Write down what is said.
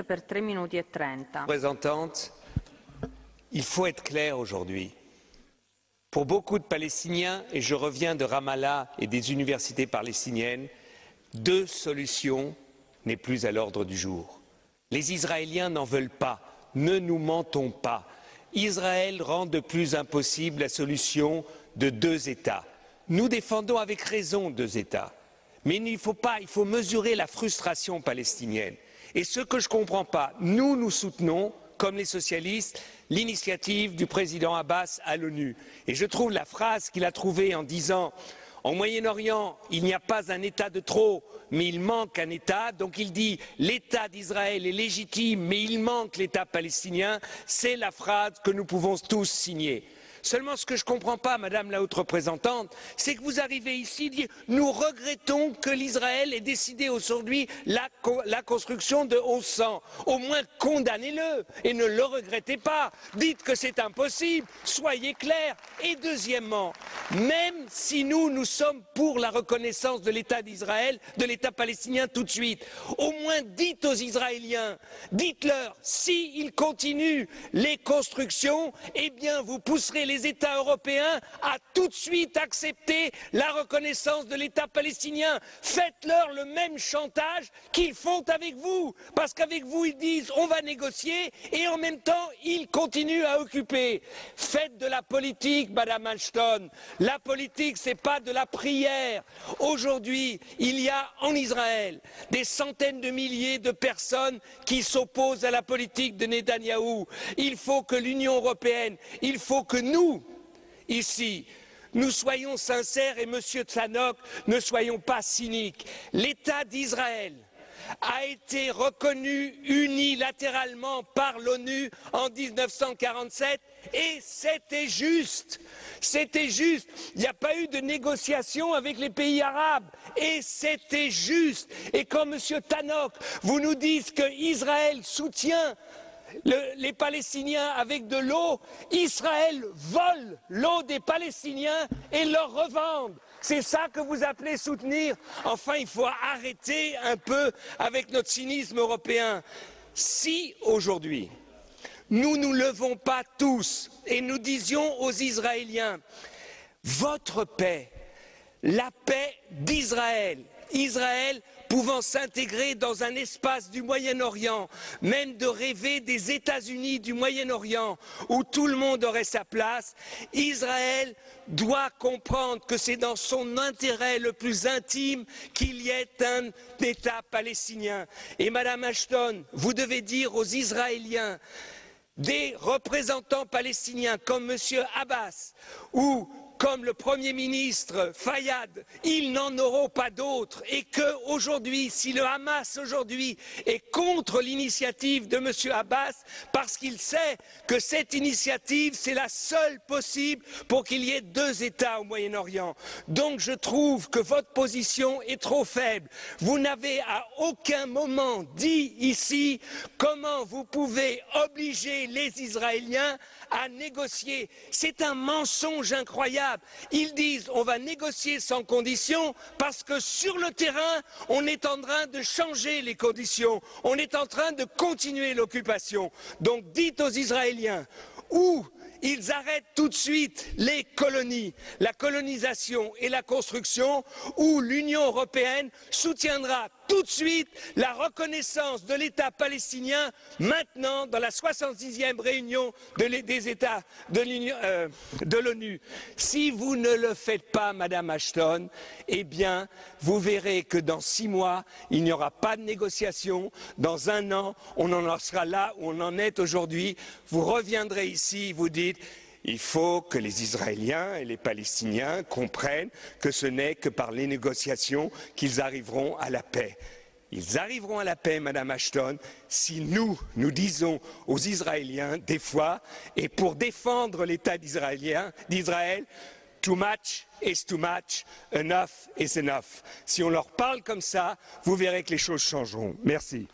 per 3 minuti e 30. Représentante, il faut être clair aujourd'hui. Pour beaucoup de Palestiniens, et je reviens de Ramallah et des universités palestiniennes, deux solutions n'est plus à l'ordre du jour. Les Israéliens n'en veulent pas, ne nous mentons pas. Israël rend de plus impossible la solution de deux États. Nous défendons avec raison deux États. Mais il faut mesurer la frustration palestinienne. Et ce que je ne comprends pas, nous soutenons, comme les socialistes, l'initiative du président Abbas à l'ONU. Et je trouve la phrase qu'il a trouvée en disant « En Moyen-Orient, il n'y a pas un État de trop, mais il manque un État ». Donc il dit « L'État d'Israël est légitime, mais il manque l'État palestinien ». C'est la phrase que nous pouvons tous signer. Seulement, ce que je ne comprends pas, Madame la Haute Représentante, c'est que vous arrivez ici et dites « Nous regrettons que l'Israël ait décidé aujourd'hui la construction de 1100 ». Au moins, condamnez-le et ne le regrettez pas. Dites que c'est impossible, soyez clairs. Et deuxièmement, même si nous sommes pour la reconnaissance de l'État d'Israël, de l'État palestinien tout de suite, au moins dites aux Israéliens, dites-leur, s'ils continuent les constructions, eh bien vous pousserez les États européens à tout de suite accepter la reconnaissance de l'État palestinien. Faites-leur le même chantage qu'ils font avec vous. Parce qu'avec vous, ils disent on va négocier et en même temps, ils continuent à occuper. Faites de la politique, Madame Ashton. La politique, ce n'est pas de la prière. Aujourd'hui, il y a en Israël des centaines de milliers de personnes qui s'opposent à la politique de Netanyahou. Il faut que l'Union européenne, il faut que nous, ici, nous soyons sincères et Monsieur Tzanok, ne soyons pas cyniques. L'État d'Israël a été reconnu unilatéralement par l'ONU en 1947 et c'était juste. C'était juste. Il n'y a pas eu de négociation avec les pays arabes et c'était juste. Et quand Monsieur Tannock, vous nous dites qu'Israël soutient les Palestiniens avec de l'eau, Israël vole l'eau des Palestiniens et leur revend. C'est ça que vous appelez soutenir? Enfin, il faut arrêter un peu avec notre cynisme européen. Si aujourd'hui, nous nous levons pas tous et nous disions aux Israéliens, votre paix, la paix d'Israël, Israël pouvant s'intégrer dans un espace du Moyen-Orient, même de rêver des États-Unis du Moyen-Orient, où tout le monde aurait sa place, Israël doit comprendre que c'est dans son intérêt le plus intime qu'il y ait un État palestinien. Et Madame Ashton, vous devez dire aux Israéliens, des représentants palestiniens comme M. Abbas ou comme le Premier ministre Fayyad, ils n'en auront pas d'autres et qu'aujourd'hui, si le Hamas aujourd'hui est contre l'initiative de M. Abbas, parce qu'il sait que cette initiative, c'est la seule possible pour qu'il y ait deux États au Moyen-Orient. Donc je trouve que votre position est trop faible. Vous n'avez à aucun moment dit ici comment vous pouvez obliger les Israéliens à négocier. C'est un mensonge incroyable. Ils disent on va négocier sans conditions parce que sur le terrain, on est en train de changer les conditions. On est en train de continuer l'occupation. Donc dites aux Israéliens où ils arrêtent tout de suite les colonies, la colonisation et la construction, où l'Union européenne soutiendra tout de suite la reconnaissance de l'État palestinien maintenant dans la 66e réunion des États de l'ONU. Si vous ne le faites pas, Madame Ashton, eh bien, vous verrez que dans 6 mois, il n'y aura pas de négociation. Dans 1 an, on en sera là où on en est aujourd'hui. Vous reviendrez ici, vous dites il faut que les Israéliens et les Palestiniens comprennent que ce n'est que par les négociations qu'ils arriveront à la paix. Ils arriveront à la paix, Madame Ashton, si nous disons aux Israéliens, des fois, et pour défendre l'État d'Israël, too much is too much, enough is enough. Si on leur parle comme ça, vous verrez que les choses changeront. Merci.